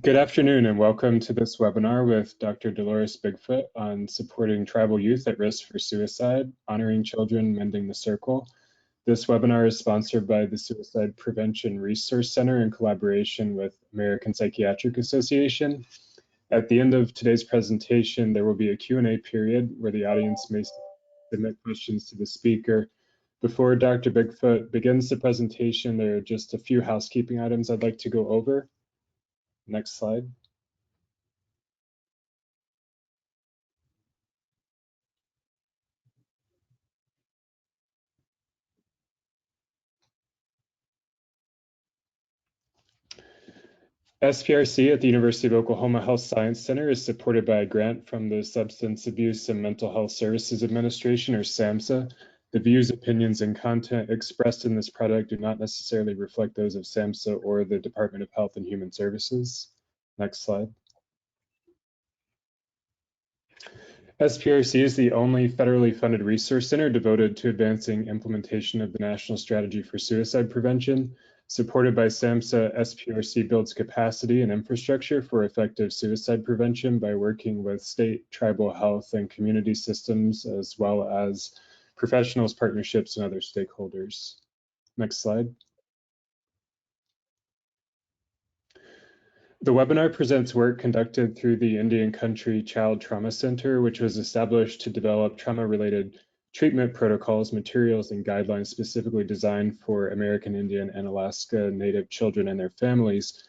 Good afternoon and welcome to this webinar with Dr. Dolores Bigfoot on supporting tribal youth at risk for suicide, honoring children, mending the circle. This webinar is sponsored by the Suicide Prevention Resource Center in collaboration with American Psychiatric Association. At the end of today's presentation, there will be a Q&A period where the audience may submit questions to the speaker. Before Dr. Bigfoot begins the presentation, there are just a few housekeeping items I'd like to go over. Next slide. SPRC at the University of Oklahoma Health Science Center is supported by a grant from the Substance Abuse and Mental Health Services Administration, or SAMHSA. The views, opinions, and content expressed in this product do not necessarily reflect those of SAMHSA or the Department of Health and Human Services. Next slide. SPRC is the only federally funded resource center devoted to advancing implementation of the National Strategy for Suicide Prevention. Supported by SAMHSA, SPRC builds capacity and infrastructure for effective suicide prevention by working with state, tribal health, and community systems, as well as professionals, partnerships, and other stakeholders. Next slide. The webinar presents work conducted through the Indian Country Child Trauma Center, which was established to develop trauma-related treatment protocols, materials, and guidelines specifically designed for American Indian and Alaska Native children and their families.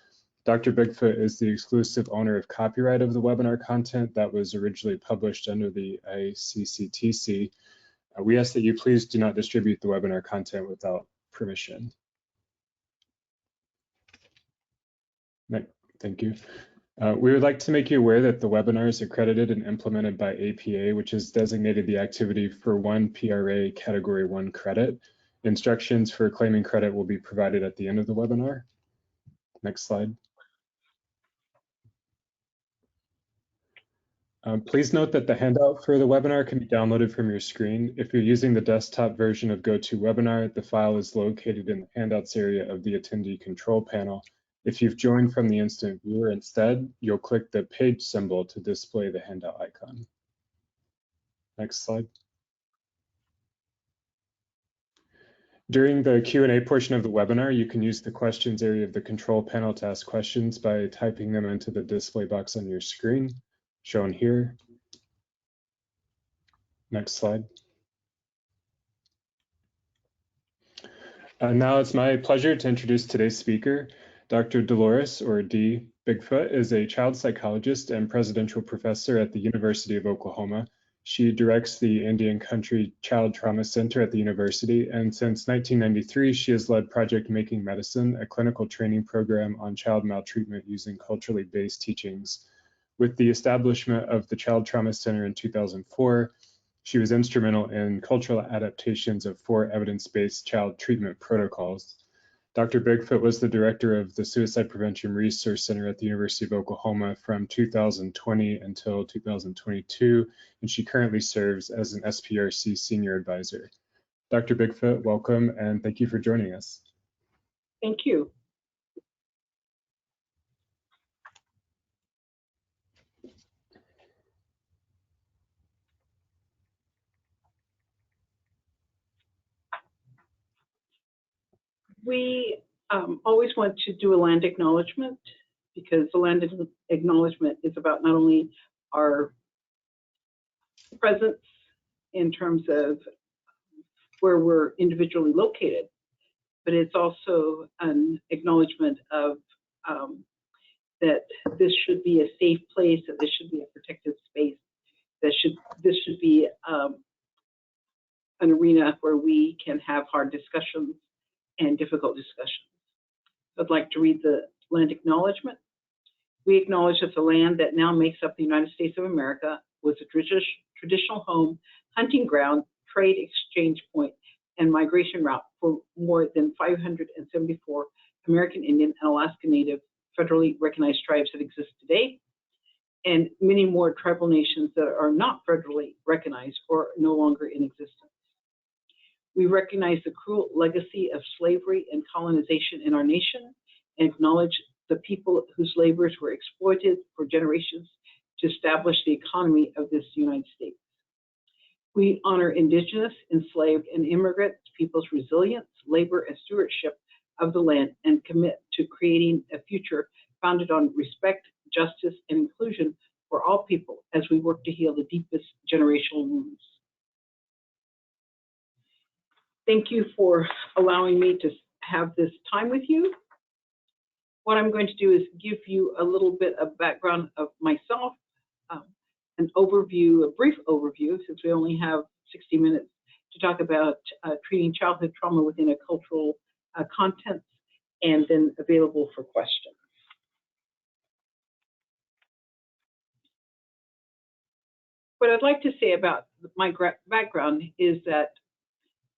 Dr. Bigfoot is the exclusive owner of copyright of the webinar content that was originally published under the ICCTC. We ask that you please do not distribute the webinar content without permission. Thank you. We would like to make you aware that the webinar is accredited and implemented by APA, which has designated the activity for one PRA Category 1 credit. Instructions for claiming credit will be provided at the end of the webinar. Next slide. Please note that the handout for the webinar can be downloaded from your screen. If you're using the desktop version of GoToWebinar, the file is located in the handouts area of the attendee control panel. If you've joined from the instant viewer instead, you'll click the page symbol to display the handout icon. Next slide. During the Q&A portion of the webinar, you can use the questions area of the control panel to ask questions by typing them into the display box on your screen, shown here. Next slide. Now it's my pleasure to introduce today's speaker. Dr. Dolores, or D. Bigfoot, is a child psychologist and presidential professor at the University of Oklahoma. She directs the Indian Country Child Trauma Center at the university, and since 1993, she has led Project Making Medicine, a clinical training program on child maltreatment using culturally based teachings. With the establishment of the Child Trauma Center in 2004, she was instrumental in cultural adaptations of 4 evidence-based child treatment protocols. Dr. Bigfoot was the director of the Suicide Prevention Resource Center at the University of Oklahoma from 2020 until 2022, and she currently serves as an SPRC senior advisor. Dr. Bigfoot, welcome, and thank you for joining us. Thank you. We always want to do a land acknowledgement, because the land acknowledgement is about not only our presence in terms of where we're individually located, but it's also an acknowledgement of that this should be a safe place, that this should be a protected space, that this should be an arena where we can have hard discussions and difficult discussions. I'd like to read the land acknowledgement. We acknowledge that the land that now makes up the United States of America was a traditional home, hunting ground, trade exchange point, and migration route for more than 574 American Indian and Alaska Native federally recognized tribes that exist today, and many more tribal nations that are not federally recognized or no longer in existence. We recognize the cruel legacy of slavery and colonization in our nation and acknowledge the people whose labors were exploited for generations to establish the economy of this United States. We honor Indigenous, enslaved, and immigrant people's resilience, labor, and stewardship of the land and commit to creating a future founded on respect, justice, and inclusion for all people as we work to heal the deepest generational wounds. Thank you for allowing me to have this time with you. What I'm going to do is give you a little bit of background of myself, an overview, a brief overview, since we only have 60 minutes to talk about treating childhood trauma within a cultural context, and then available for questions. What I'd like to say about my background is that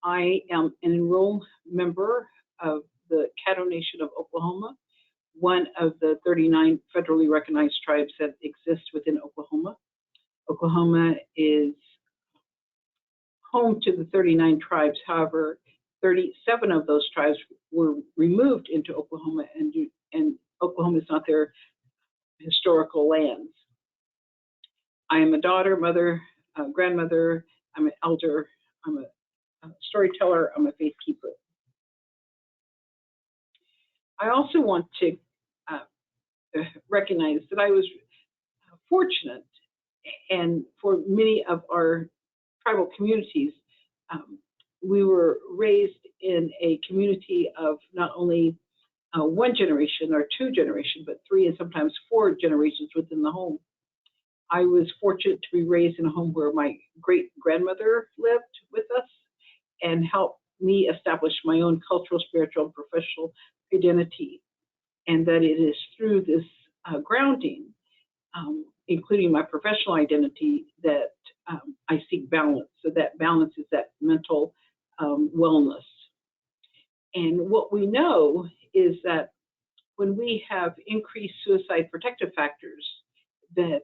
I am an enrolled member of the Caddo Nation of Oklahoma, one of the 39 federally recognized tribes that exist within Oklahoma. Oklahoma is home to the 39 tribes. However, 37 of those tribes were removed into Oklahoma, and Oklahoma is not their historical lands. I am a daughter, mother, grandmother, I'm an elder, I'm a storyteller, I'm a faith keeper. I also want to recognize that I was fortunate, and for many of our tribal communities, we were raised in a community of not only one generation or two generations, but 3 and sometimes 4 generations within the home. I was fortunate to be raised in a home where my great-grandmother lived with us and helped me establish my own cultural, spiritual, and professional identity. And that it is through this grounding, including my professional identity, that I seek balance. So that balance is that mental wellness. And what we know is that when we have increased suicide protective factors, that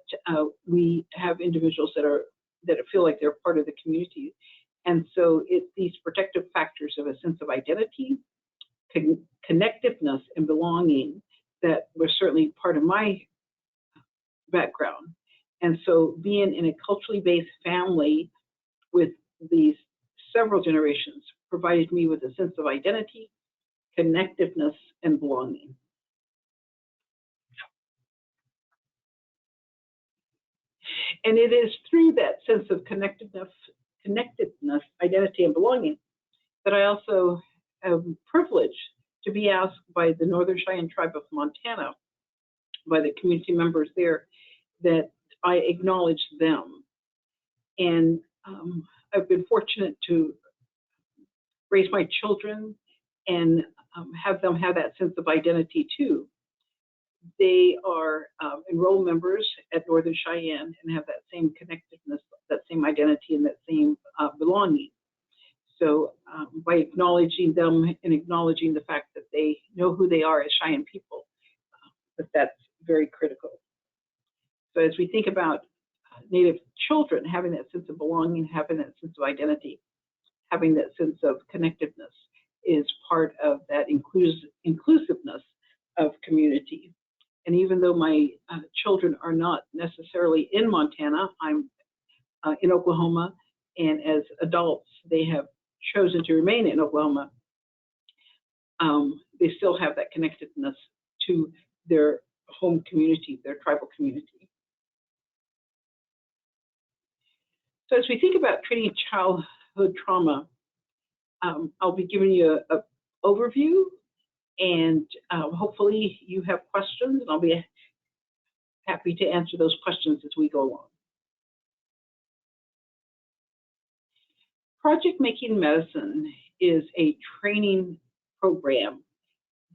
we have individuals that feel like they're part of the community. And so it's these protective factors of a sense of identity, connectiveness, and belonging that was certainly part of my background. And so being in a culturally based family with these several generations provided me with a sense of identity, connectiveness, and belonging. And it is through that sense of connectedness, identity, and belonging that I also am privileged to be asked by the Northern Cheyenne Tribe of Montana, by the community members there, that I acknowledge them. And I've been fortunate to raise my children and have them have that sense of identity too. They are enrolled members at Northern Cheyenne and have that same connectedness, that same identity, and that same belonging. So by acknowledging them and acknowledging the fact that they know who they are as Cheyenne people, that's very critical. So as we think about Native children having that sense of belonging, having that sense of identity, having that sense of connectiveness is part of that inclusiveness of community. And even though my children are not necessarily in Montana, I'm in Oklahoma, and as adults, they have chosen to remain in Oklahoma, they still have that connectedness to their home community, their tribal community. So as we think about treating childhood trauma, I'll be giving you an overview, and hopefully you have questions, and I'll be happy to answer those questions as we go along. Project Making Medicine is a training program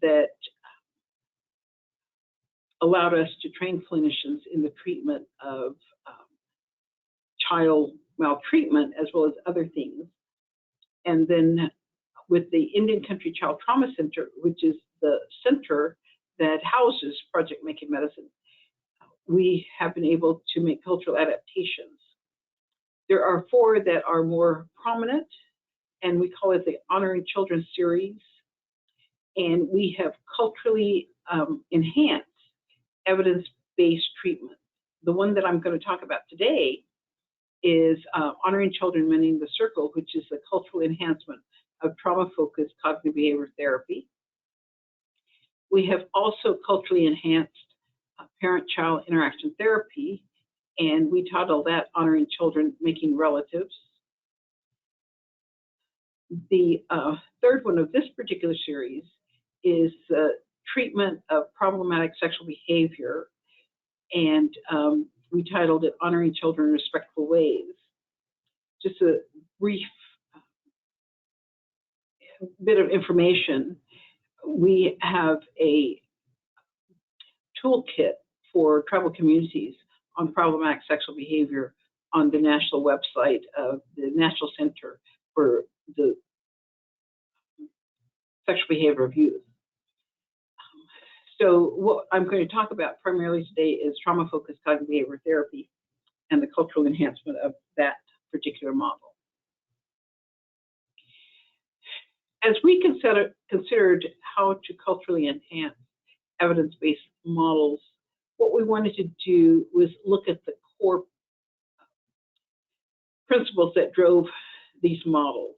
that allowed us to train clinicians in the treatment of child maltreatment as well as other things. And then with the Indian Country Child Trauma Center, which is the center that houses Project Making Medicine, we have been able to make cultural adaptations. There are 4 that are more prominent, and we call it the Honoring Children series. And we have culturally enhanced evidence-based treatment. The one that I'm going to talk about today is Honoring Children, Mending the Circle, which is the cultural enhancement of trauma-focused cognitive behavior therapy. We have also culturally enhanced parent-child interaction therapy, and we title that Honoring Children, Making Relatives. The third one of this particular series is the treatment of problematic sexual behavior, and we titled it Honoring Children in Respectful Ways. Just a brief bit of information. We have a toolkit for tribal communities on problematic sexual behavior on the national website of the National Center for the Sexual Behavior of Youth. So what I'm going to talk about primarily today is trauma-focused cognitive behavior therapy and the cultural enhancement of that particular model. As we considered how to culturally enhance evidence-based models, what we wanted to do was look at the core principles that drove these models.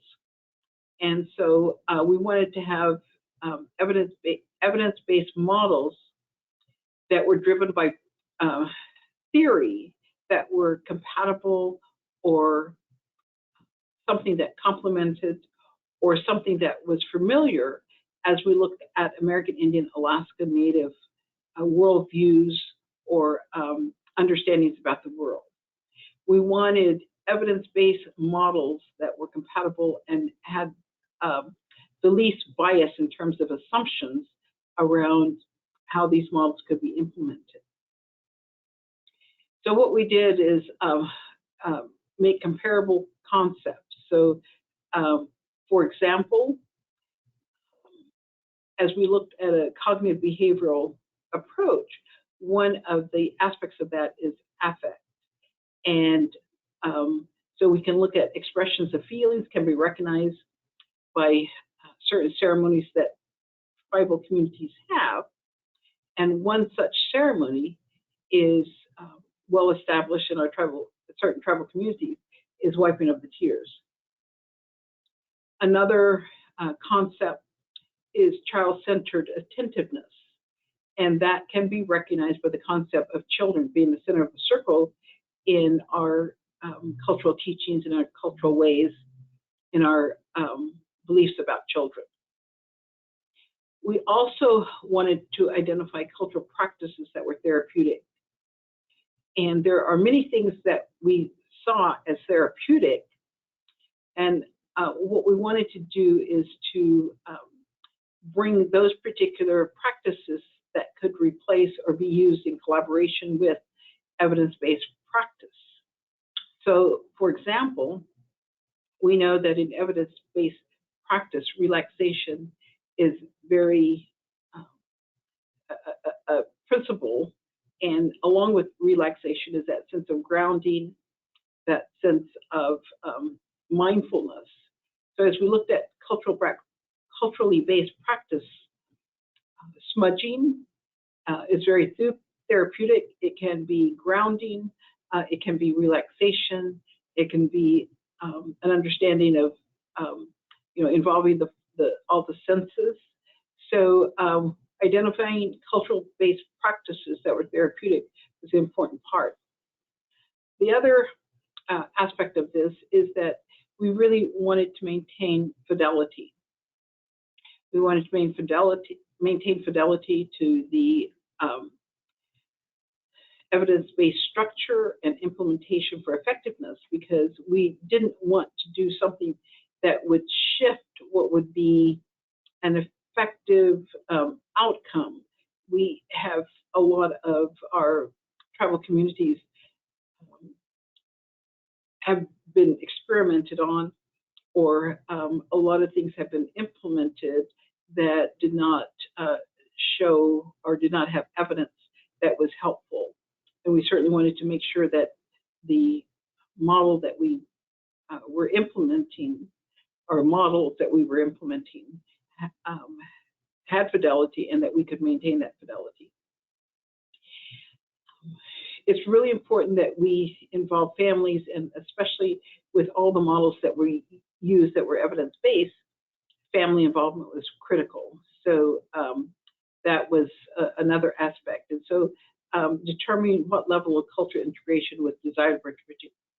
And so we wanted to have evidence-based models that were driven by theory that were compatible or something that complemented or something that was familiar as we looked at American Indian, Alaska Native worldviews or understandings about the world. We wanted evidence-based models that were compatible and had the least bias in terms of assumptions around how these models could be implemented. So what we did is make comparable concepts. So for example, as we looked at a cognitive behavioral approach, one of the aspects of that is affect. And so we can look at expressions of feelings can be recognized by certain ceremonies that tribal communities have. And one such ceremony is well established in our certain tribal communities is wiping of the tears. Another concept is child-centered attentiveness, and that can be recognized by the concept of children being the center of the circle in our cultural teachings, in our cultural ways, in our beliefs about children. We also wanted to identify cultural practices that were therapeutic. And there are many things that we saw as therapeutic, and what we wanted to do is to bring those particular practices that could replace or be used in collaboration with evidence-based practice. So, for example, we know that in evidence-based practice, relaxation is very a principle, and along with relaxation is that sense of grounding, that sense of mindfulness. So as we looked at culturally based practice, smudging is very therapeutic. It can be grounding, it can be relaxation, it can be an understanding of involving all the senses. So identifying cultural-based practices that were therapeutic is an important part. The other aspect of this is that we really wanted to maintain fidelity. We wanted to maintain fidelity to the evidence-based structure and implementation for effectiveness, because we didn't want to do something that would shift what would be an effective outcome. We have a lot of our tribal communities have been experimented on, or a lot of things have been implemented that did not show or did not have evidence that was helpful. And we certainly wanted to make sure that the model that we were implementing, or models that we were implementing had fidelity and that we could maintain that fidelity. It's really important that we involve families, and especially with all the models that we use that were evidence-based, family involvement was critical. So that was another aspect. And so determining what level of cultural integration was desired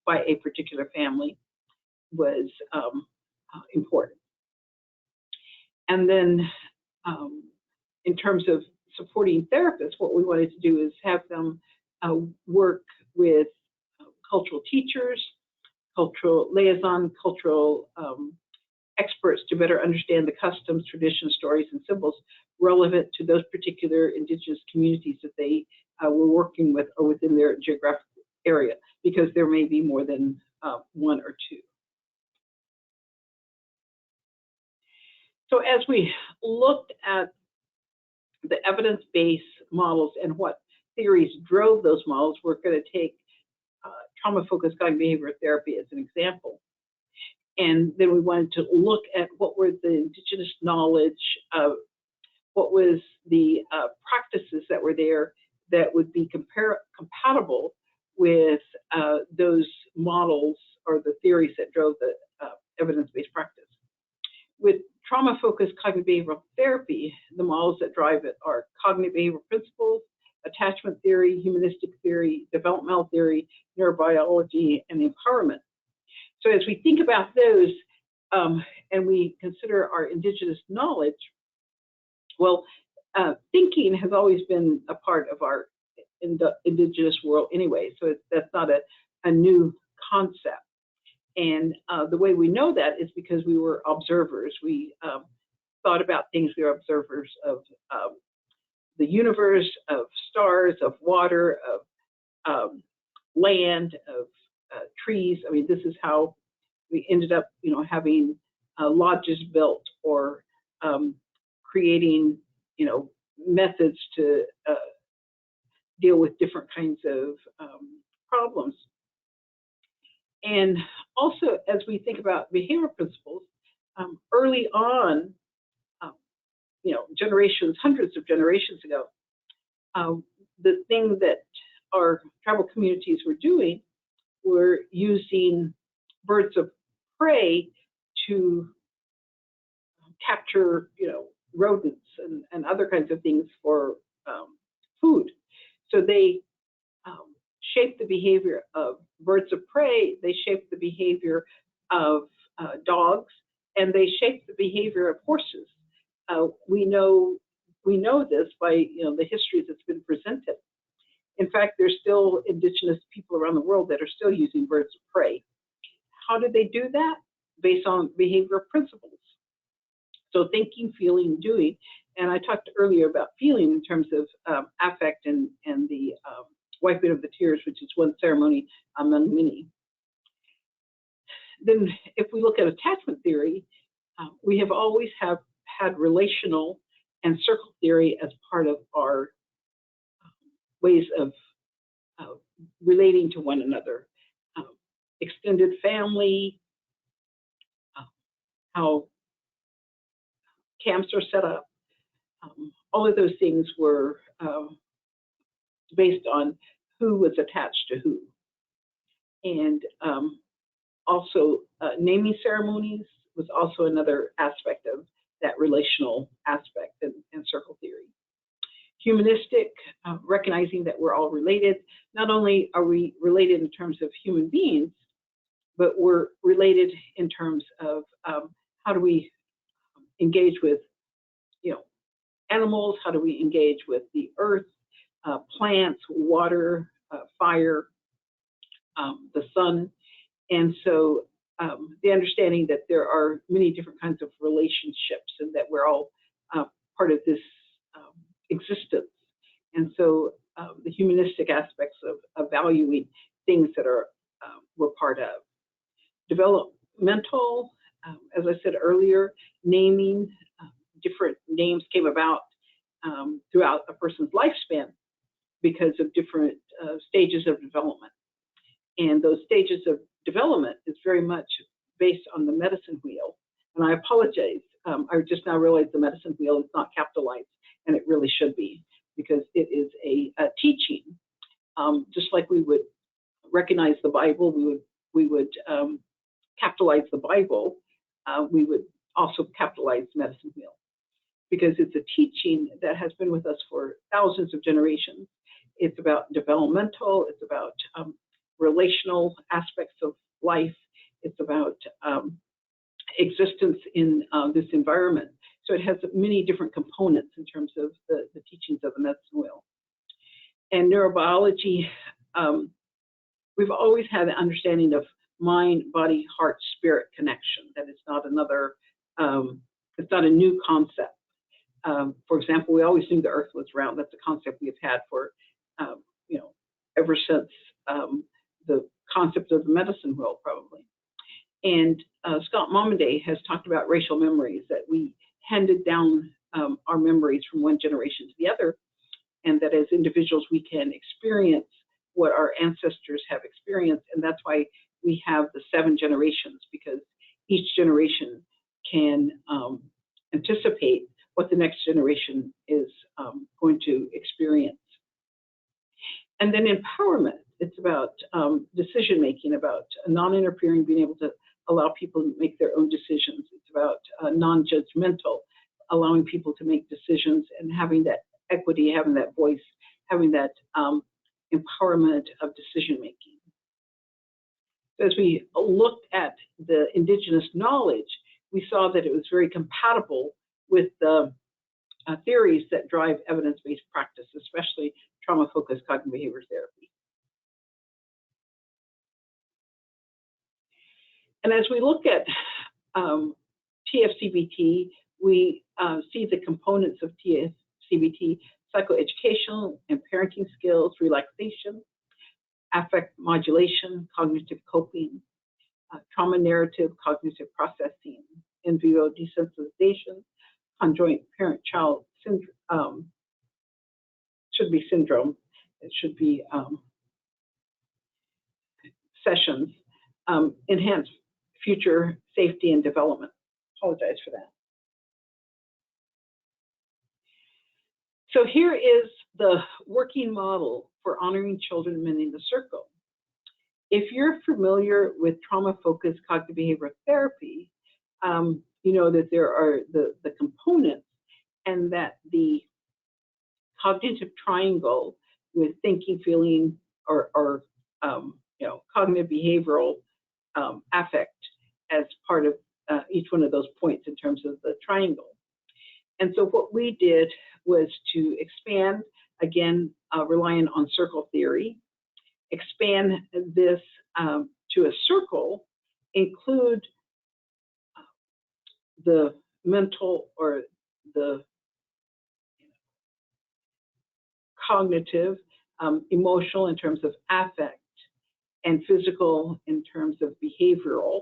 by a particular family was important. And then in terms of supporting therapists, what we wanted to do is have them work with cultural teachers, cultural liaison, cultural experts to better understand the customs, traditions, stories, and symbols relevant to those particular indigenous communities that they were working with or within their geographic area, because there may be more than one or two. So as we looked at the evidence-based models and what theories drove those models, we're going to take trauma-focused cognitive behavioral therapy as an example. And then we wanted to look at what were the indigenous knowledge, what was the practices that were there that would be compatible with those models or the theories that drove the evidence-based practice. With trauma-focused cognitive behavioral therapy, the models that drive it are cognitive behavioral principles, attachment theory, humanistic theory, developmental theory, neurobiology, and empowerment. So as we think about those and we consider our indigenous knowledge, well, thinking has always been a part of our indigenous world anyway, so that's not a new concept. And the way we know that is because we were observers. We thought about things. We were observers of the universe, of stars, of water, of land, of trees. I mean, this is how we ended up, having lodges built or creating, methods to deal with different kinds of problems. And also, as we think about behavioral principles, early on, generations, hundreds of generations ago, the thing that our tribal communities were doing were using birds of prey to capture, rodents and other kinds of things for food. So they shaped the behavior of birds of prey, they shaped the behavior of dogs, and they shaped the behavior of horses. We know this by the history that's been presented. In fact, there's still indigenous people around the world that are still using birds of prey. How did they do that? Based on behavioral principles. So thinking, feeling, doing. And I talked earlier about feeling in terms of affect and the wiping of the tears, which is one ceremony among many. Then if we look at attachment theory, we have always had relational and circle theory as part of our ways of relating to one another. Extended family, how camps are set up, all of those things were based on who was attached to who. And also naming ceremonies was also another aspect of that relational aspect and circle theory. Humanistic, recognizing that we're all related. Not only are we related in terms of human beings, but we're related in terms of how do we engage with animals, how do we engage with the earth, plants, water, fire, the sun. And so the understanding that there are many different kinds of relationships and that we're all part of this existence. And so the humanistic aspects of valuing things that we're part of. Developmental, as I said earlier, naming, different names came about throughout a person's lifespan because of different stages of development. And those stages of development is very much based on the medicine wheel And I apologize. I just now realized the medicine wheel is not capitalized, and it really should be, because it is a teaching. Just like we would recognize the Bible, we would capitalize the Bible. We would also capitalize medicine wheel, because it's a teaching that has been with us for thousands of generations. It's about developmental, it's about relational aspects of life, it's about existence in this environment. So it has many different components in terms of the teachings of the medicine wheel. And neurobiology, we've always had an understanding of mind, body, heart, spirit connection. That is not another, it's not a new concept. For example, we always knew the earth was round. That's a concept we've had for, ever since the concept of the medicine wheel, probably. And Scott Momaday has talked about racial memories, that we handed down our memories from one generation to the other, and that as individuals we can experience what our ancestors have experienced. And that's why we have the 7 generations, because each generation can anticipate what the next generation is going to experience. And then empowerment, it's about decision making, about non-interfering, being able to allow people to make their own decisions. It's about non-judgmental, allowing people to make decisions and having that equity, having that voice, having that empowerment of decision making. As we looked at the indigenous knowledge, we saw that it was very compatible with the theories that drive evidence-based practice, especially trauma-focused cognitive behavior therapy. And as we look at TFCBT, we see the components of TFCBT: psychoeducational and parenting skills, relaxation, affect modulation, cognitive coping, trauma narrative, cognitive processing, in vivo desensitization, conjoint parent-child syndrome, should be syndrome, it should be sessions, enhance future safety and development. Apologize for that. So here is the working model for honoring children and mending the circle. If you're familiar with trauma-focused cognitive behavioral therapy, you know that there are the components, and that the cognitive triangle with thinking, feeling, or cognitive behavioral affect as part of each one of those points in terms of the triangle. And so what we did was to expand, again, relying on circle theory, expand this to a circle, include the mental or the cognitive, emotional in terms of affect, and physical in terms of behavioral.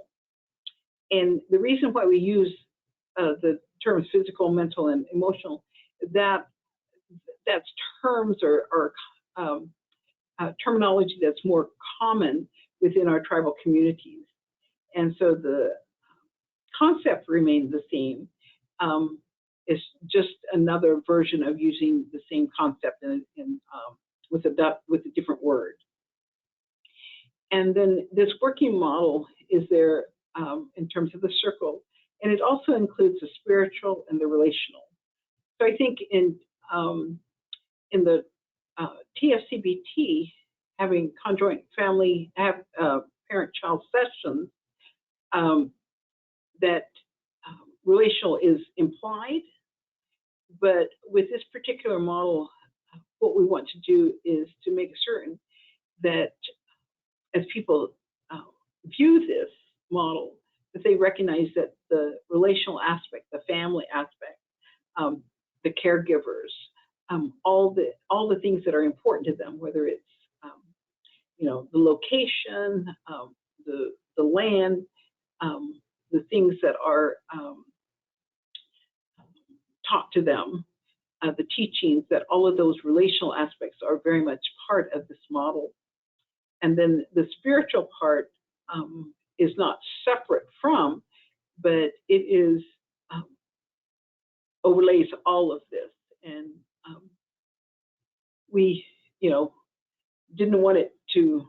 And the reason why we use the terms physical, mental, and emotional, that's terms or terminology that's more common within our tribal communities. And so the concept remains the same. It's just another version of using the same concept with a different word. And then this working model is there in terms of the circle, and it also includes the spiritual and the relational. So I think in the TFCBT, having conjoint family, parent-child sessions, that relational is implied, but with this particular model, what we want to do is to make certain that as people view this model, that they recognize that the relational aspect, the family aspect, the caregivers, all the things that are important to them, whether it's the location, the land, the things that are taught to them, the teachings, that all of those relational aspects are very much part of this model. And then the spiritual part is not separate from but it is overlays all of this, and we, didn't want it to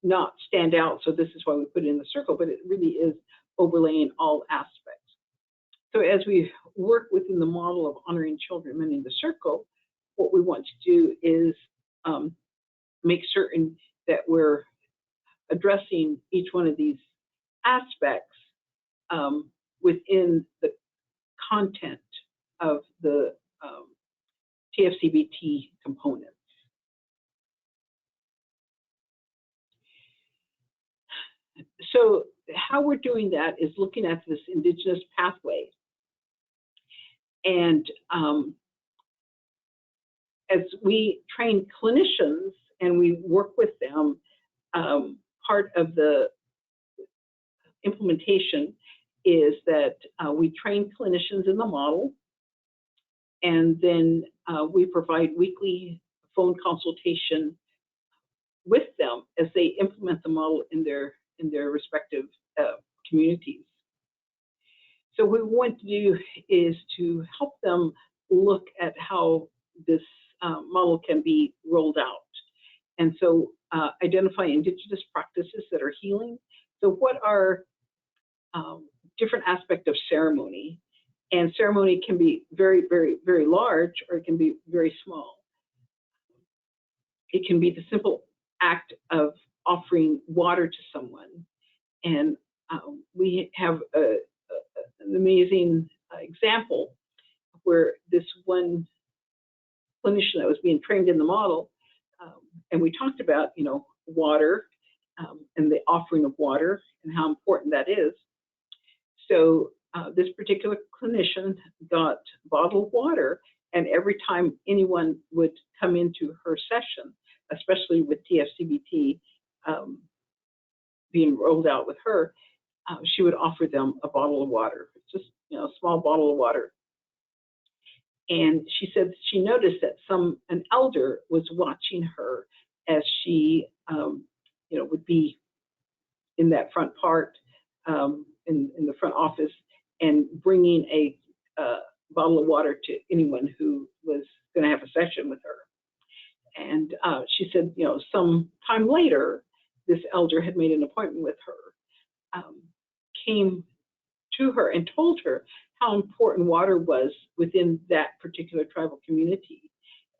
not stand out, so this is why we put it in the circle, but it really is overlaying all aspects. So as we work within the model of honoring children, mending the circle, what we want to do is make certain that we're addressing each one of these aspects within the content of the TFCBT components. So how we're doing that is looking at this indigenous pathway. And as we train clinicians and we work with them, part of the implementation is that we train clinicians in the model, and then we provide weekly phone consultation with them as they implement the model in their respective communities. So what we want to do is to help them look at how this model can be rolled out. And so identify indigenous practices that are healing. So what are different aspects of ceremony? And ceremony can be very, very, very large, or it can be very small. It can be the simple act of offering water to someone. And we have an amazing example where this one clinician that was being trained in the model, and we talked about, water and the offering of water and how important that is. So this particular clinician got bottled water, and every time anyone would come into her session, especially with TFCBT being rolled out with her, she would offer them a bottle of water, just a small bottle of water. And she said she noticed that an elder was watching her as she, would be in that front part, in the front office, and bringing a bottle of water to anyone who was going to have a session with her. And she said, some time later, this elder had made an appointment with her, came to her and told her how important water was within that particular tribal community,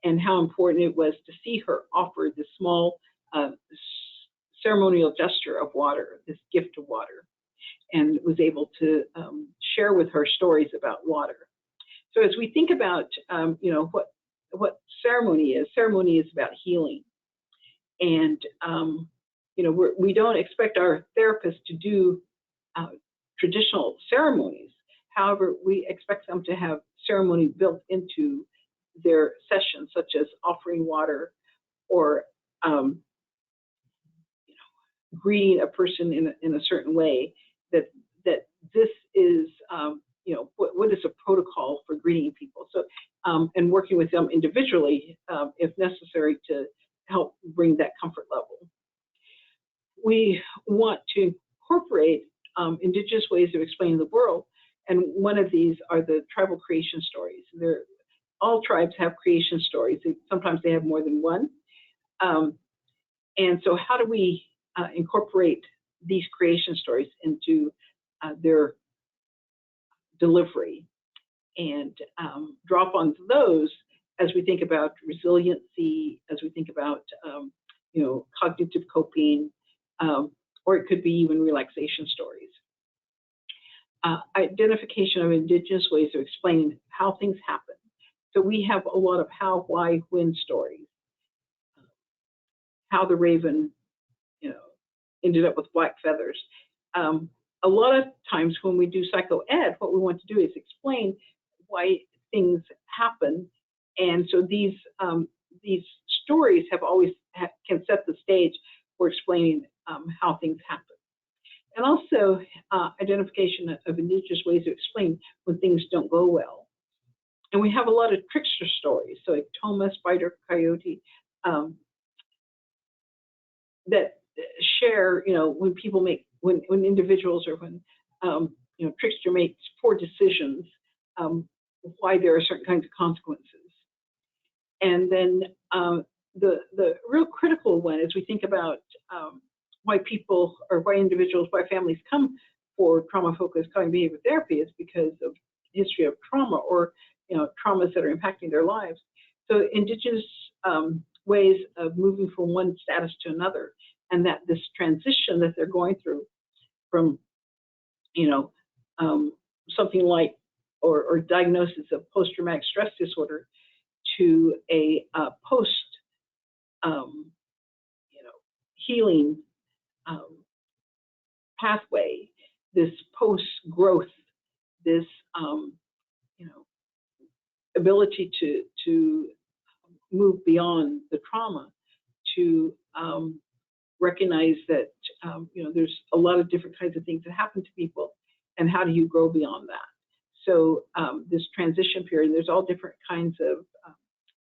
and how important it was to see her offer this small ceremonial gesture of water, this gift of water, and was able to share with her stories about water. So as we think about, what ceremony is about healing. And, we don't expect our therapists to do traditional ceremonies. However, we expect them to have ceremony built into their sessions, such as offering water, or greeting a person in a certain way. That this is what is a protocol for greeting people. So and working with them individually, if necessary, to help bring that comfort level. We want to incorporate indigenous ways of explaining the world, and one of these are the tribal creation stories. All tribes have creation stories. Sometimes they have more than one. And so how do we incorporate these creation stories into their delivery, and drop on those as we think about resiliency, as we think about cognitive coping, or it could be even relaxation stories. Identification of indigenous ways of explaining how things happen. So we have a lot of how, why, when stories. How the raven, ended up with black feathers. A lot of times when we do psychoed, what we want to do is explain why things happen, and so these stories have always can set the stage for explaining how things happen. And also identification of indigenous ways to explain when things don't go well. And we have a lot of trickster stories, so like Toma, spider, coyote, that share, when people when individuals or when trickster makes poor decisions, why there are certain kinds of consequences. And then the real critical one is we think about why people or why individuals, why families come for trauma-focused cognitive behavior therapy is because of history of trauma or traumas that are impacting their lives. So indigenous ways of moving from one status to another, and that this transition that they're going through from something like or diagnosis of post-traumatic stress disorder to a post healing pathway, this post-growth, this ability to move beyond the trauma, to recognize that there's a lot of different kinds of things that happen to people, and how do you grow beyond that? So this transition period, there's all different kinds of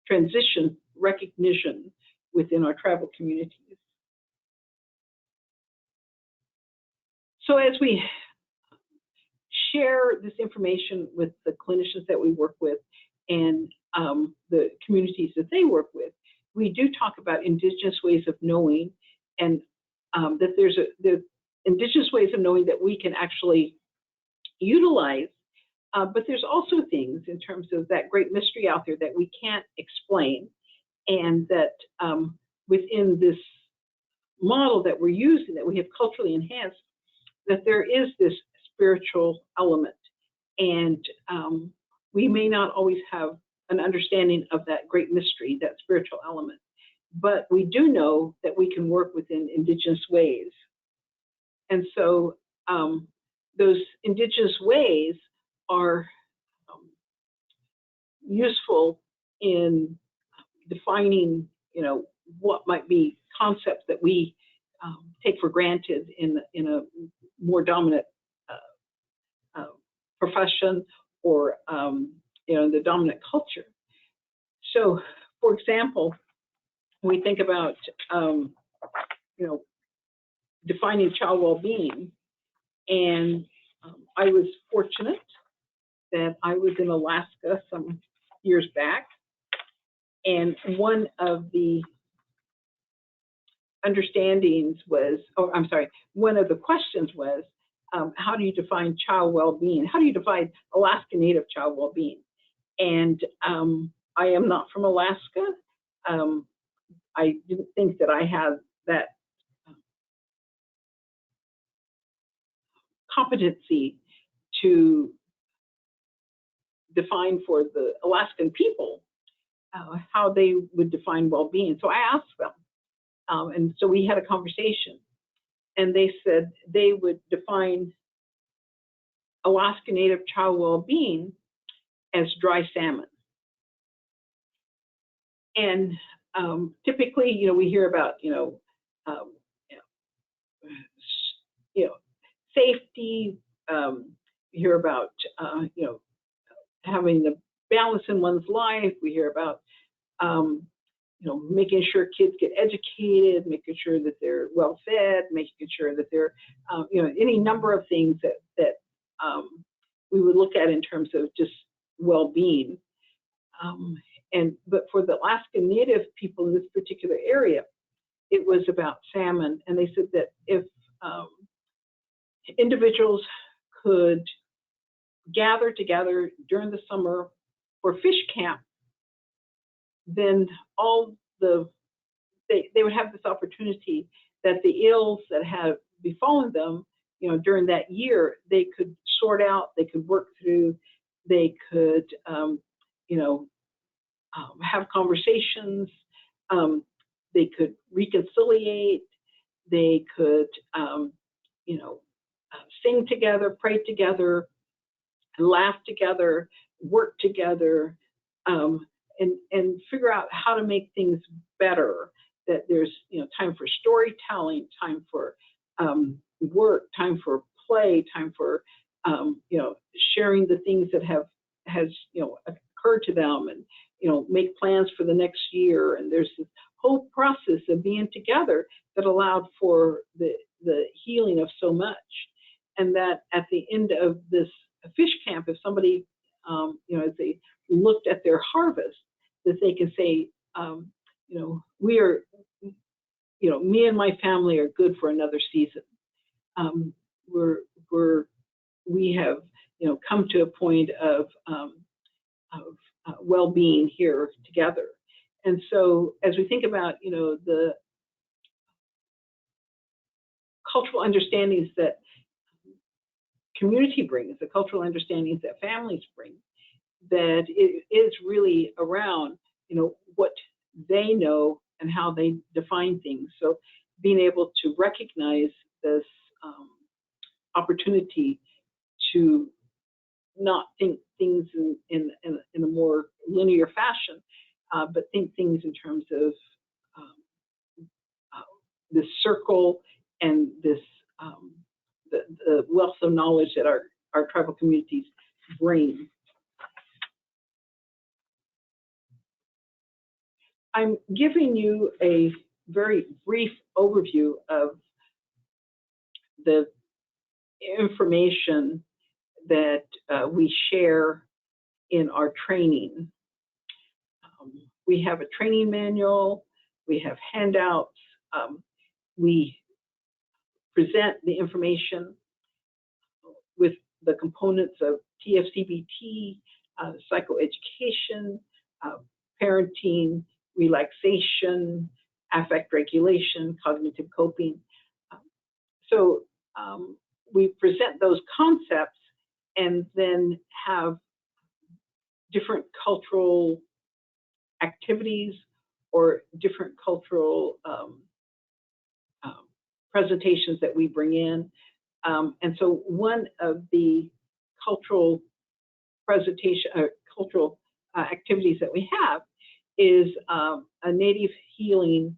transition recognition within our tribal communities. So as we share this information with the clinicians that we work with and the communities that they work with, we do talk about indigenous ways of knowing, and that there's indigenous ways of knowing that we can actually utilize, but there's also things in terms of that great mystery out there that we can't explain, and that within this model that we're using, that we have culturally enhanced, that there is this spiritual element, and we may not always have an understanding of that great mystery, that spiritual element, but we do know that we can work within indigenous ways. And so those indigenous ways are useful in defining, what might be concepts that we take for granted in a more dominant profession or the dominant culture. So, for example, when we think about defining child well-being, and I was fortunate that I was in Alaska some years back, and one of the understandings was, one of the questions was, how do you define child well-being? How do you define Alaska Native child well-being? And I am not from Alaska. I didn't think that I had that competency to define for the Alaskan people how they would define well-being. So I asked them, and so we had a conversation, and they said they would define Alaska Native child well-being as dry salmon. And typically, we hear about, safety. We hear about, having the balance in one's life. We hear about, making sure kids get educated, making sure that they're well fed, making sure that they're, any number of things that we would look at in terms of just well-being. But for the Alaska Native people in this particular area, it was about salmon. And they said that if individuals could gather together during the summer for fish camp, then they would have this opportunity that the ills that have befallen them, during that year, they could sort out, they could work through, they could, have conversations, they could reconciliate, they could, sing together, pray together, laugh together, work together, and figure out how to make things better. That there's time for storytelling, time for work, time for play, time for sharing the things that has occurred to them, and make plans for the next year. And there's this whole process of being together that allowed for the healing of so much. and that at the end of this fish camp, if somebody, as they looked at their harvest, that they can say, we are, me and my family are good for another season. We have, come to a point of well-being here together. And so as we think about, the cultural understandings that community brings, the cultural understandings that families bring, that it is really around, what they know and how they define things. So being able to recognize this opportunity to not think things in a more linear fashion, but think things in terms of this circle and this the wealth of knowledge that our tribal communities bring. I'm giving you a very brief overview of the information that we share in our training. We have a training manual, we have handouts, we present the information with the components of TFCBT, psychoeducation, parenting, relaxation, affect regulation, cognitive coping. So we present those concepts and then have different cultural activities or different cultural presentations that we bring in. And so one of the cultural presentation, cultural activities that we have is a native healing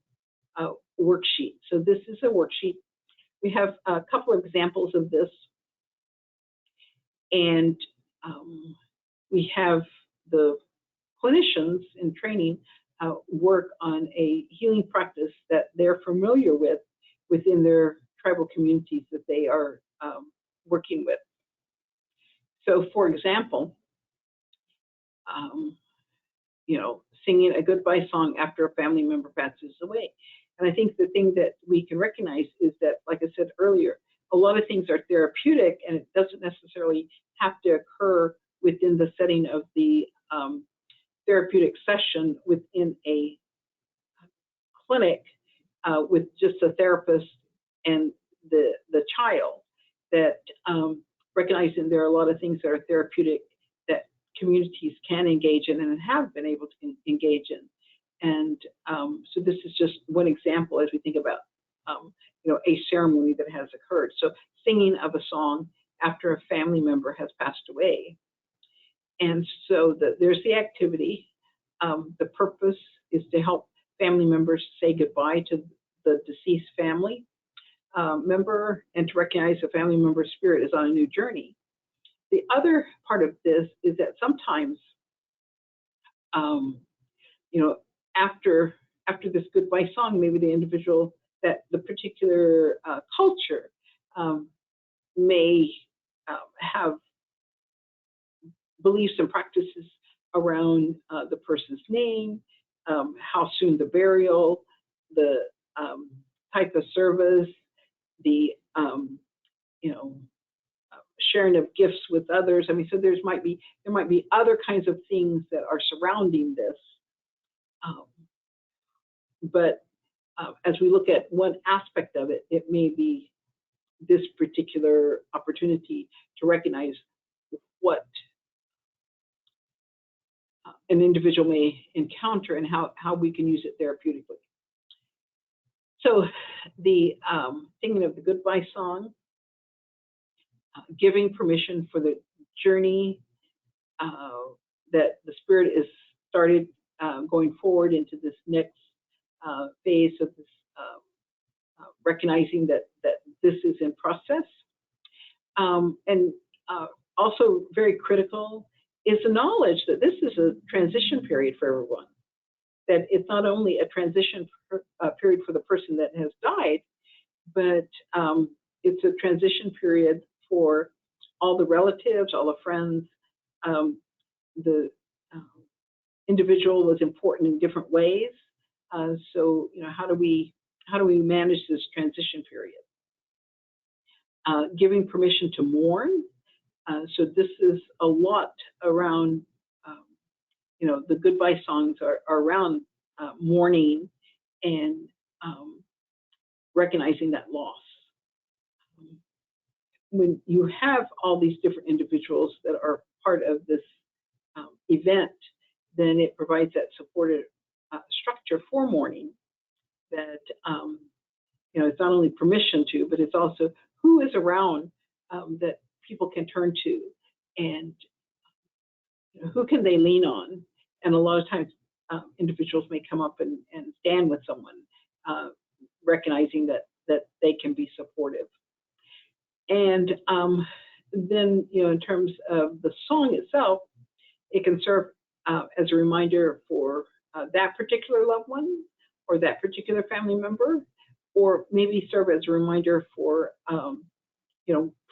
worksheet. So this is a worksheet. We have a couple of examples of this. And we have the clinicians in training work on a healing practice that they're familiar with within their tribal communities that they are working with. So for example, singing a goodbye song after a family member passes away. And I think the thing that we can recognize is that, like I said earlier, a lot of things are therapeutic, and it doesn't necessarily have to occur within the setting of the therapeutic session within a clinic with just a therapist and the child. That recognizing there are a lot of things that are therapeutic that communities can engage in and have been able to engage in. And so this is just one example as we think about a ceremony that has occurred. So singing of a song after a family member has passed away. And so there's the activity. The purpose is to help family members say goodbye to the deceased family member and to recognize the family member's spirit is on a new journey. The other part of this is that sometimes, after this goodbye song, maybe the individual, that the particular culture may have beliefs and practices around the person's name, how soon the burial, the type of service, the sharing of gifts with others. I mean, so there might be other kinds of things that are surrounding this. But as we look at one aspect of it, it may be this particular opportunity to recognize what an individual may encounter and how we can use it therapeutically. So the singing of the goodbye song, giving permission for the journey that the spirit is started going forward into this next phase of this, recognizing that this is in process. And also very critical is the knowledge that this is a transition period for everyone. That it's not only a transition period for the person that has died, but it's a transition period for all the relatives, all the friends. The individual was important in different ways. So, how do we manage this transition period? Giving permission to mourn. So this is a lot around, the goodbye songs are around mourning and recognizing that loss. When you have all these different individuals that are part of this event, then it provides that supportive structure for mourning that, it's not only permission to, but it's also who is around that people can turn to, and who can they lean on. And a lot of times individuals may come up and stand with someone, recognizing that they can be supportive. And then, in terms of the song itself, it can serve as a reminder for that particular loved one or that particular family member, or maybe serve as a reminder for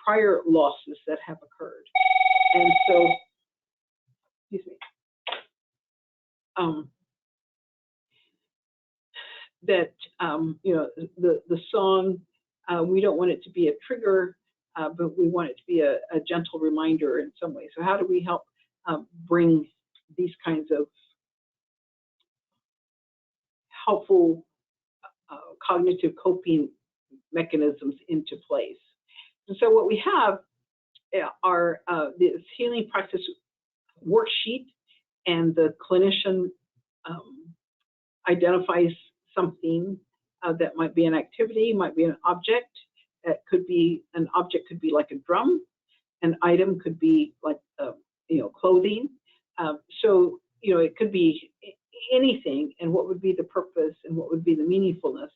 prior losses that have occurred. And so, excuse me, that the song, we don't want it to be a trigger, but we want it to be a gentle reminder in some way. So how do we help bring these kinds of helpful cognitive coping mechanisms into place? And so what we have are this healing practice worksheet, and the clinician identifies something that might be an activity, might be an object. It could be an object, could be like a drum. An item could be like clothing. So it could be anything, and what would be the purpose and what would be the meaningfulness.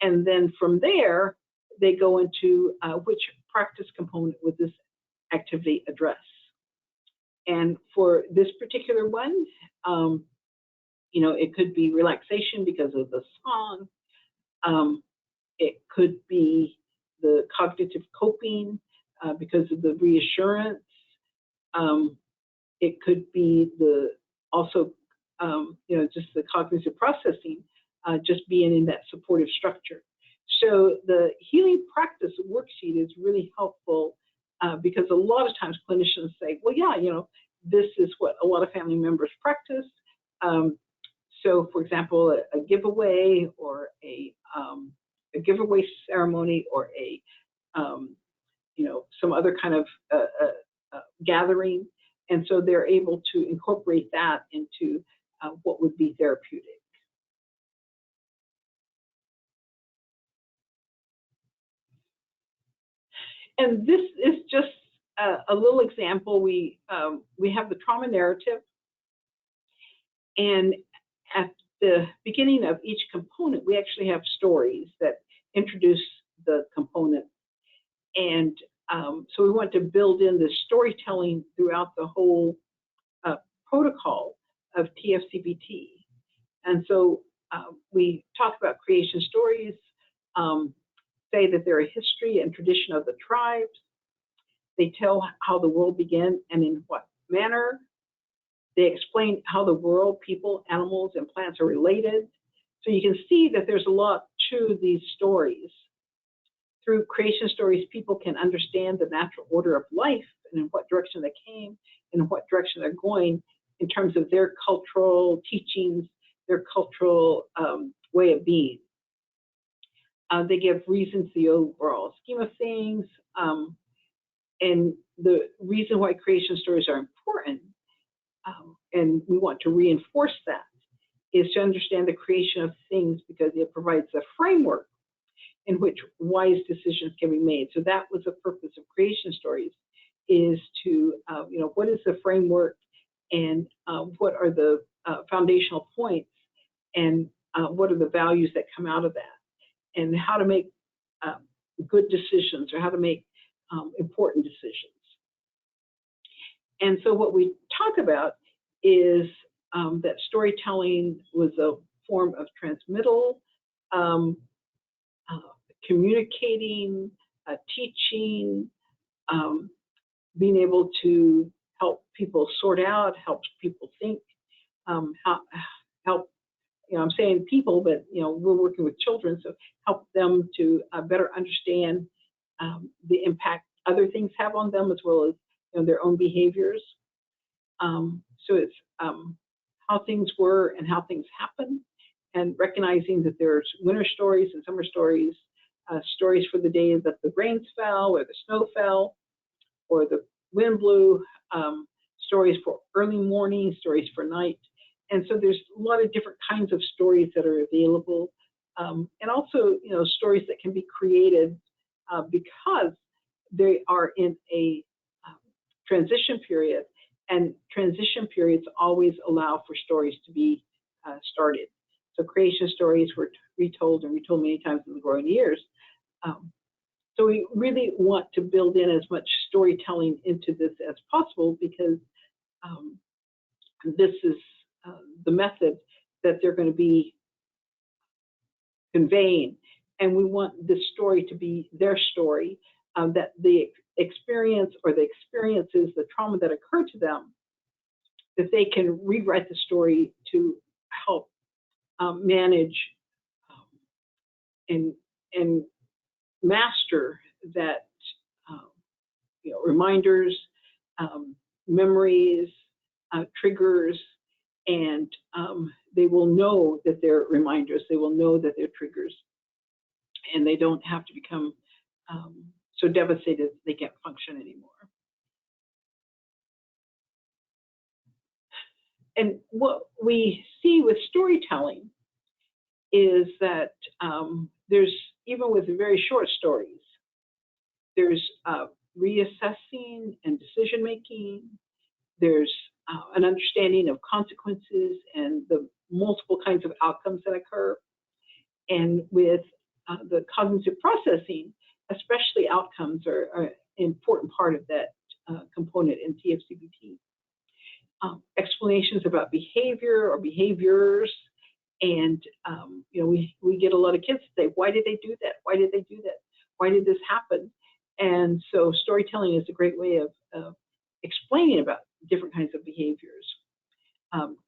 And then from there, they go into which practice component would this activity address. And for this particular one, it could be relaxation because of the song. It could be the cognitive coping because of the reassurance. It could be also just the cognitive processing, just being in that supportive structure. So the healing practice worksheet is really helpful because a lot of times clinicians say, well, yeah, this is what a lot of family members practice. So, for example, a giveaway or a giveaway ceremony, or some other kind of gathering, and so they're able to incorporate that into what would be therapeutic. And this is just a little example. We have the trauma narrative, and at the beginning of each component, we actually have stories that introduce the component. And so we want to build in the storytelling throughout the whole protocol of TFCBT. And so we talk about creation stories, say that they're a history and tradition of the tribes. They tell how the world began and in what manner. They explain how the world, people, animals, and plants are related. So you can see that there's a lot to these stories. Through creation stories, people can understand the natural order of life and in what direction they came and in what direction they're going in terms of their cultural teachings, their cultural way of being. They give reasons to the overall scheme of things. And the reason why creation stories are important, and we want to reinforce that, is to understand the creation of things because it provides a framework in which wise decisions can be made. So that was the purpose of creation stories, is to, what is the framework, and what are the foundational points, and what are the values that come out of that, and how to make good decisions, or how to make important decisions. And so what we talk about is that storytelling was a form of transmittal, communicating, teaching, being able to help people sort out, help people think, help, I'm saying people, but, we're working with children, so help them to better understand the impact other things have on them, as well as, their own behaviors. So it's how things were and how things happen, and recognizing that there's winter stories and summer stories, stories for the day that the rains fell or the snow fell or the wind blew, stories for early morning, stories for night. And so there's a lot of different kinds of stories that are available. And also, stories that can be created because they are in a transition period, and transition periods always allow for stories to be started. So creation stories were retold and retold many times in the growing years. So we really want to build in as much storytelling into this as possible, because this is the method that they're going to be conveying. And we want this story to be their story, that the experience or the experiences, the trauma that occurred to them, that they can rewrite the story to help manage and master that, reminders, memories, triggers, and they will know that they're reminders, they will know that they're triggers, and they don't have to become so devastated that they can't function anymore. And what we see with storytelling is that there's, even with very short stories, there's reassessing and decision making. There's an understanding of consequences and the multiple kinds of outcomes that occur. And with the cognitive processing, especially outcomes are an important part of that component in TFCBT. Explanations about behavior or behaviors, and we get a lot of kids say, why did they do that? Why did they do that? Why did this happen? And so storytelling is a great way of explaining about different kinds of behaviors,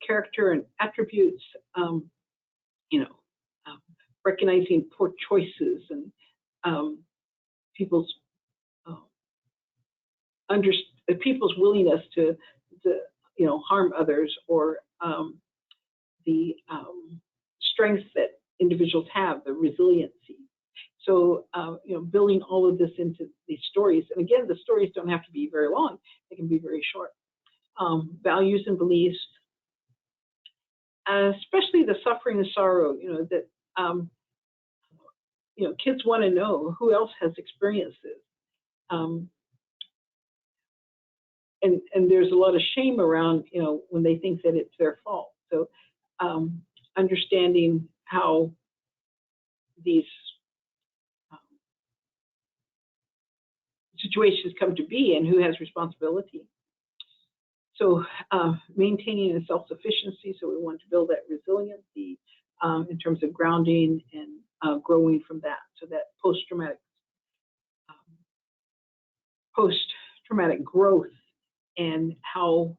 character and attributes, recognizing poor choices and people's people's willingness to harm others, or the strengths that individuals have, the resiliency. So, building all of this into these stories. And again, the stories don't have to be very long. They can be very short. Values and beliefs, especially the suffering and sorrow, that, kids want to know who else has experienced this. And there's a lot of shame around, when they think that it's their fault. So understanding how these situations come to be and who has responsibility. So maintaining a self-sufficiency, so we want to build that resiliency in terms of grounding and growing from that. So that post-traumatic growth, and how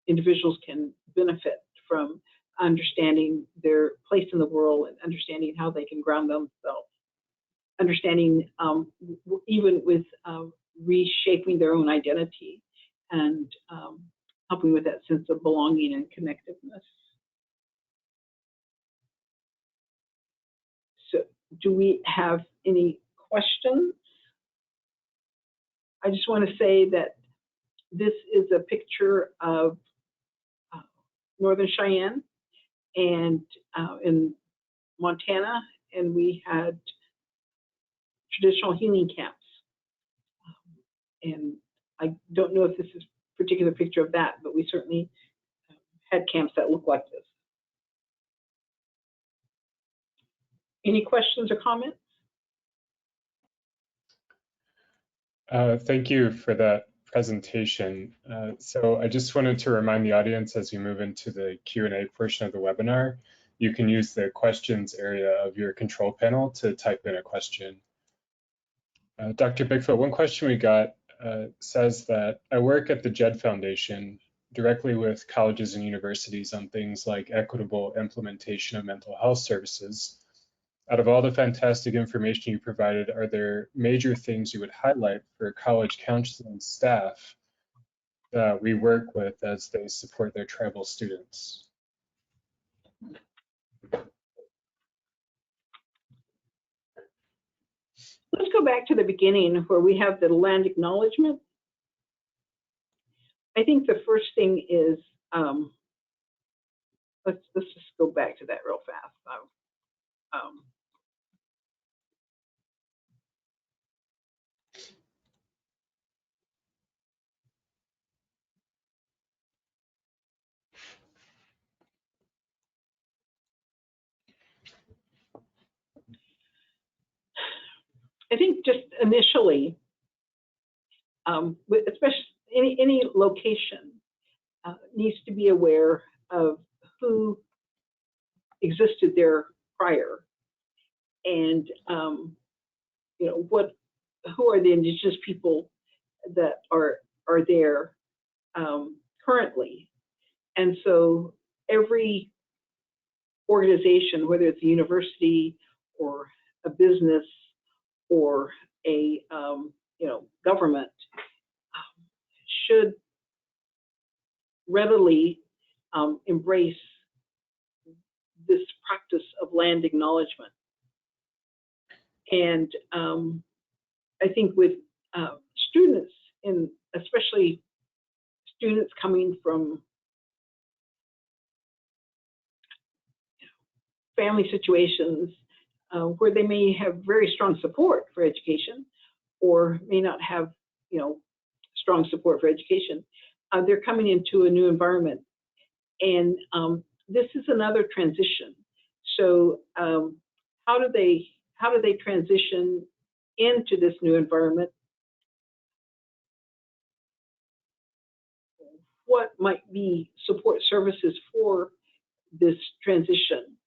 individuals can benefit from understanding their place in the world and understanding how they can ground themselves. Understanding even with reshaping their own identity, and helping with that sense of belonging and connectiveness. So do we have any questions? I just want to say that this is a picture of Northern Cheyenne and in Montana, and we had traditional healing camps. And I don't know if this is a particular picture of that, but we certainly had camps that look like this. Any questions or comments? Thank you for that presentation. So I just wanted to remind the audience, as you move into the Q&A portion of the webinar, you can use the questions area of your control panel to type in a question. Dr. Bigfoot, one question we got says that I work at the JED Foundation directly with colleges and universities on things like equitable implementation of mental health services. Out of all the fantastic information you provided, are there major things you would highlight for college counseling staff that we work with as they support their tribal students? Let's go back to the beginning where we have the land acknowledgement. I think the first thing is, let's just go back to that real fast. I think just initially, especially any location needs to be aware of who existed there prior, and you know who are the indigenous people that are there currently. And so every organization, whether it's a university or a business or a government, should readily embrace this practice of land acknowledgement. And I think with students, especially students coming from family situations where they may have very strong support for education, or may not have, strong support for education, they're coming into a new environment, and this is another transition. So how do they transition into this new environment? What might be support services for this transition?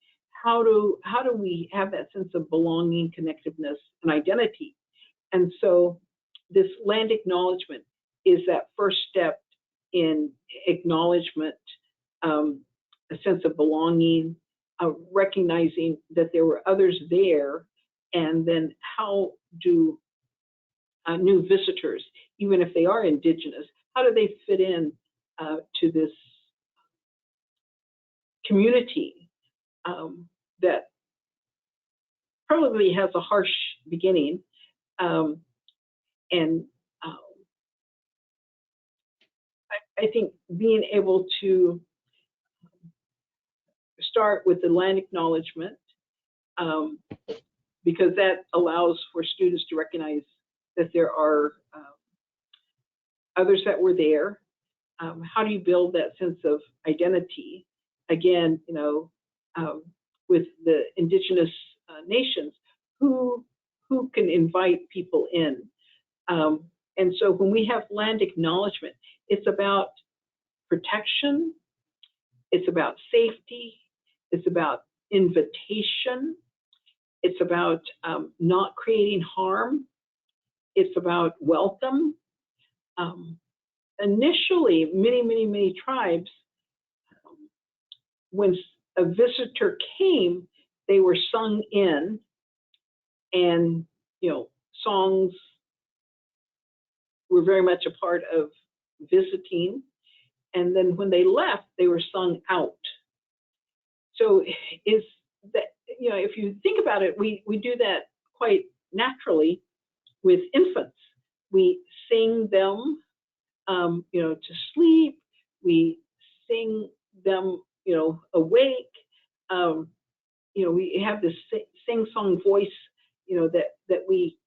How do we have that sense of belonging, connectiveness, and identity? And so this land acknowledgement is that first step in acknowledgement, a sense of belonging, recognizing that there were others there, and then how do new visitors, even if they are indigenous, how do they fit in to this community that probably has a harsh beginning, and I think being able to start with the land acknowledgement, because that allows for students to recognize that there are others that were there. How do you build that sense of identity? Again, with the indigenous nations, who can invite people in? And so when we have land acknowledgement, it's about protection, it's about safety, it's about invitation, it's about not creating harm, it's about welcome. Initially, many tribes, when a visitor came, they were sung in, and songs were very much a part of visiting. And then when they left, they were sung out. So is that, if you think about it, we do that quite naturally with infants. We sing them to sleep. We sing them awake. We have this sing-song voice that we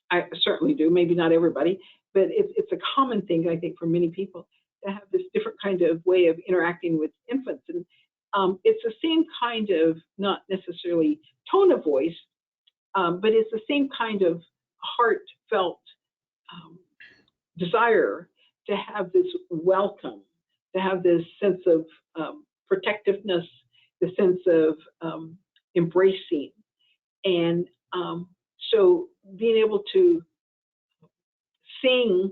I certainly do, maybe not everybody, but it's a common thing, I think, for many people to have this different kind of way of interacting with infants. And it's the same kind of, not necessarily tone of voice, but it's the same kind of heartfelt desire to have this welcome, to have this sense of protectiveness, the sense of embracing. And so being able to sing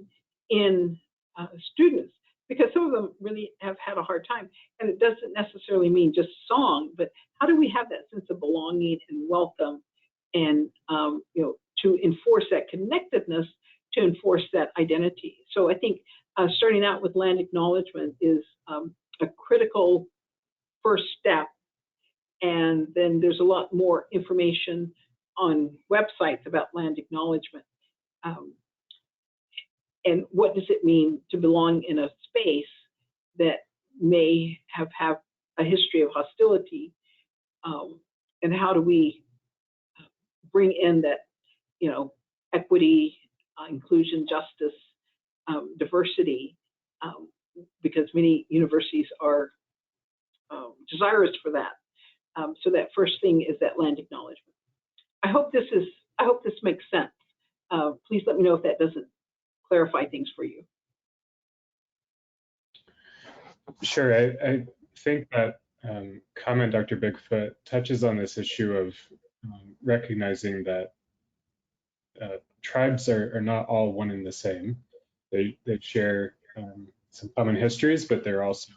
in students, because some of them really have had a hard time. And it doesn't necessarily mean just song, but how do we have that sense of belonging and welcome, and to enforce that connectedness, to enforce that identity. So I think starting out with land acknowledgement is a critical first step. And then there's a lot more information on websites about land acknowledgement. And what does it mean to belong in a space that may have a history of hostility? And how do we bring in that, equity, inclusion, justice, diversity, because many universities are desirous for that. So that first thing is that land acknowledgement. I hope this makes sense. Please let me know if that doesn't clarify things for you. Sure. I think that comment, Dr. Bigfoot, touches on this issue of recognizing that tribes are not all one and the same. They share some common histories, but they're also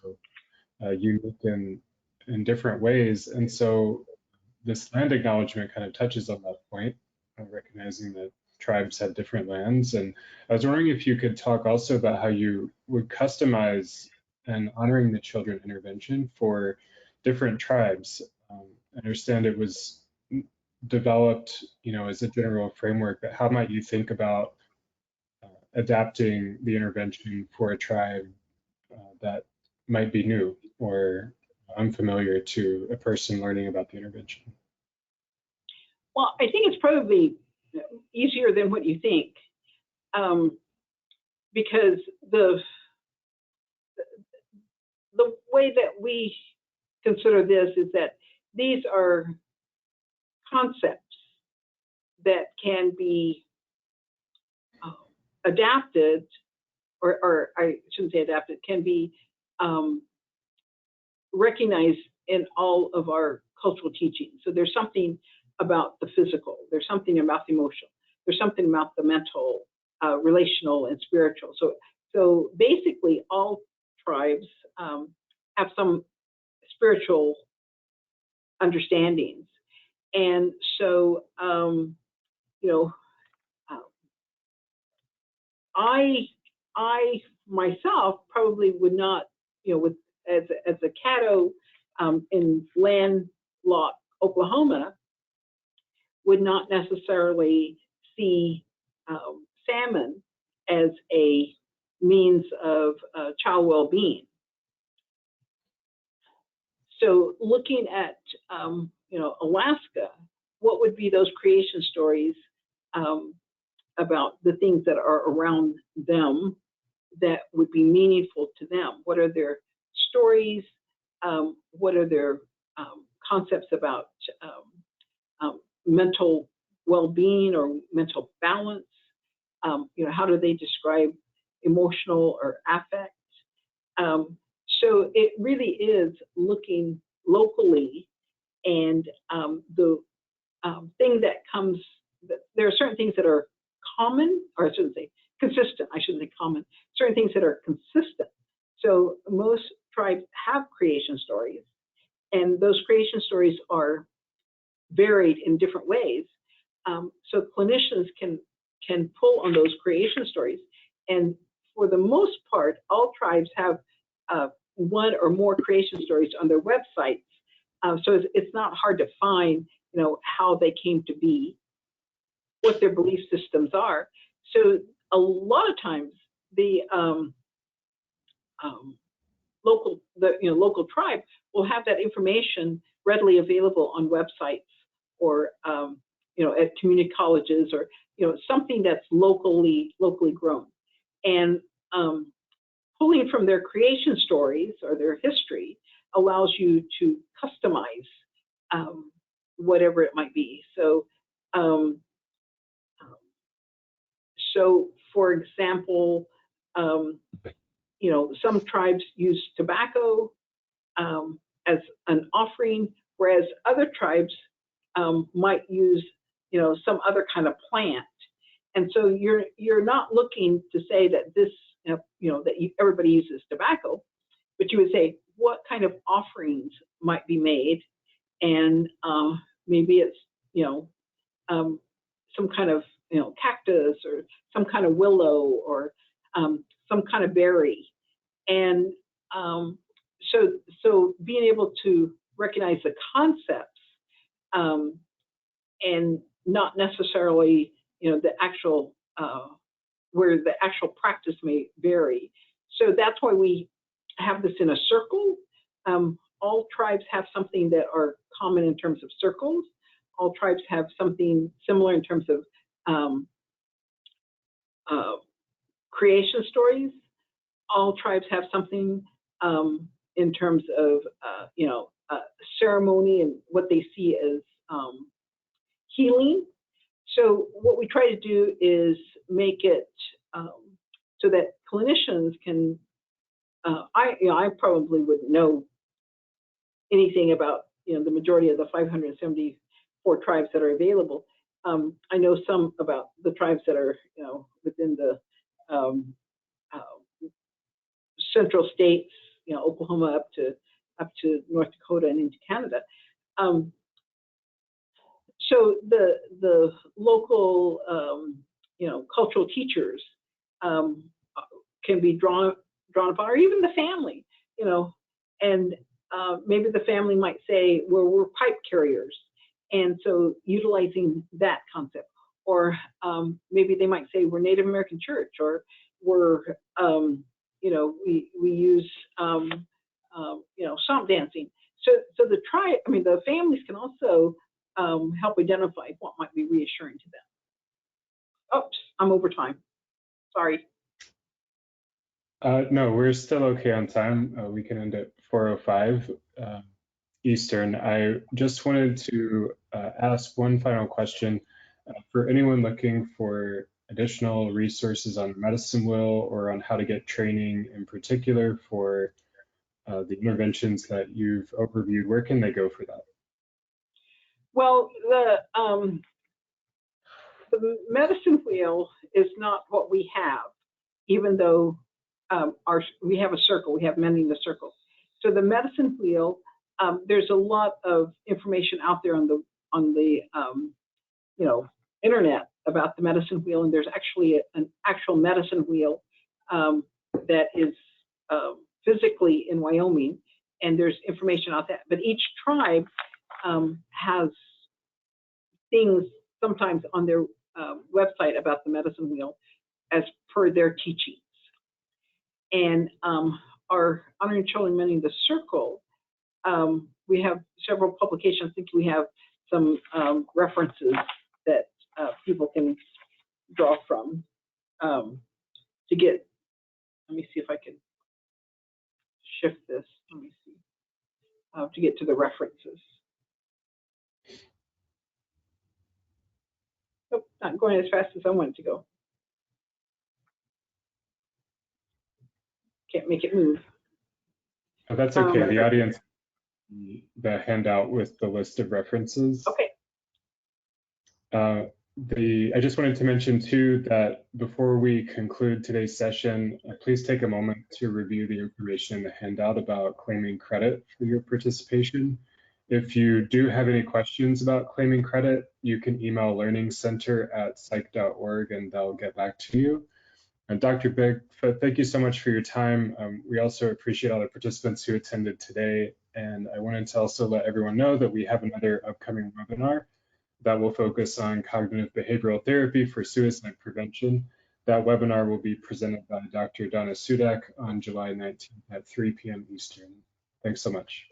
unique in different ways. And so this land acknowledgement kind of touches on that point, recognizing that tribes have different lands. And I was wondering if you could talk also about how you would customize an honoring the children intervention for different tribes. I understand it was developed, as a general framework, but how might you think about adapting the intervention for a tribe that might be new or unfamiliar to a person learning about the intervention? Well, I think it's probably easier than what you think, because the way that we consider this is that these are concepts that can be adapted, or I shouldn't say adapted, can be recognized in all of our cultural teaching. So there's something about the physical, there's something about the emotional, there's something about the mental, relational, and spiritual. So basically all tribes have some spiritual understandings. And so, I myself probably would not, as a Caddo in landlocked Oklahoma, would not necessarily see salmon as a means of child well-being. So looking at Alaska, what would be those creation stories about the things that are around them that would be meaningful to them? What are their stories? What are their concepts about mental well-being or mental balance? How do they describe emotional or affect? So it really is looking locally, and the thing that comes, there are certain things that are common, or I shouldn't say consistent, I shouldn't say common, certain things that are consistent. So most tribes have creation stories, and those creation stories are varied in different ways. So clinicians can pull on those creation stories, and for the most part, all tribes have one or more creation stories on their websites. So it's not hard to find, how they came to be, what their belief systems are. So a lot of times the local tribe will have that information readily available on websites, or at community colleges, or something that's locally grown. And pulling from their creation stories or their history allows you to customize whatever it might be. So, for example, some tribes use tobacco as an offering, whereas other tribes might use some other kind of plant. And so you're not looking to say that this, everybody uses tobacco, but you would say what kind of offerings might be made, and maybe it's some kind of cactus or some kind of willow or some kind of berry, and so being able to recognize the concepts and not necessarily the actual where the actual practice may vary. So that's why we have this in a circle. All tribes have something that are common in terms of circles. All tribes have something similar in terms of creation stories. All tribes have something in terms of ceremony and what they see as healing. So what we try to do is make it so that clinicians can. I probably wouldn't know anything about the majority of the 574 tribes that are available. I know some about the tribes that are within the central states, Oklahoma up to North Dakota and into Canada. So the local cultural teachers can be drawn upon, or even the family, and maybe the family might say, well, we're pipe carriers, and so utilizing that concept, or maybe they might say we're Native American church, or we're we use stomp dancing. So the families can also help identify what might be reassuring to them. Oops, I'm over time. Sorry. No, we're still okay on time. We can end at 4:05 Eastern. I just wanted to ask one final question. For anyone looking for additional resources on medicine wheel or on how to get training in particular for the interventions that you've overviewed, where can they go for that? Well, the medicine wheel is not what we have, even though we have a circle, we have Mending the Circle. So the medicine wheel, there's a lot of information out there on the internet about the medicine wheel, and there's actually an actual medicine wheel that is physically in Wyoming, and there's information about that. But each tribe has things sometimes on their website about the medicine wheel as per their teachings. And our Honoring Children Mending the Circle, we have several publications. I think we have some references that people can draw from to get. Let me see if I can shift this. Let me see to get to the references. Oh, not going as fast as I wanted to go. Can't make it move. Oh, that's okay. The audience, the handout with the list of references. Okay. I just wanted to mention too that before we conclude today's session, please take a moment to review the information in the handout about claiming credit for your participation. If you do have any questions about claiming credit, you can email learningcenter@psych.org and they'll get back to you. And Dr. Bigfoot, thank you so much for your time. We also appreciate all the participants who attended today. And I wanted to also let everyone know that we have another upcoming webinar that will focus on cognitive behavioral therapy for suicide prevention. That webinar will be presented by Dr. Donna Sudak on July 19th at 3 p.m. Eastern. Thanks so much.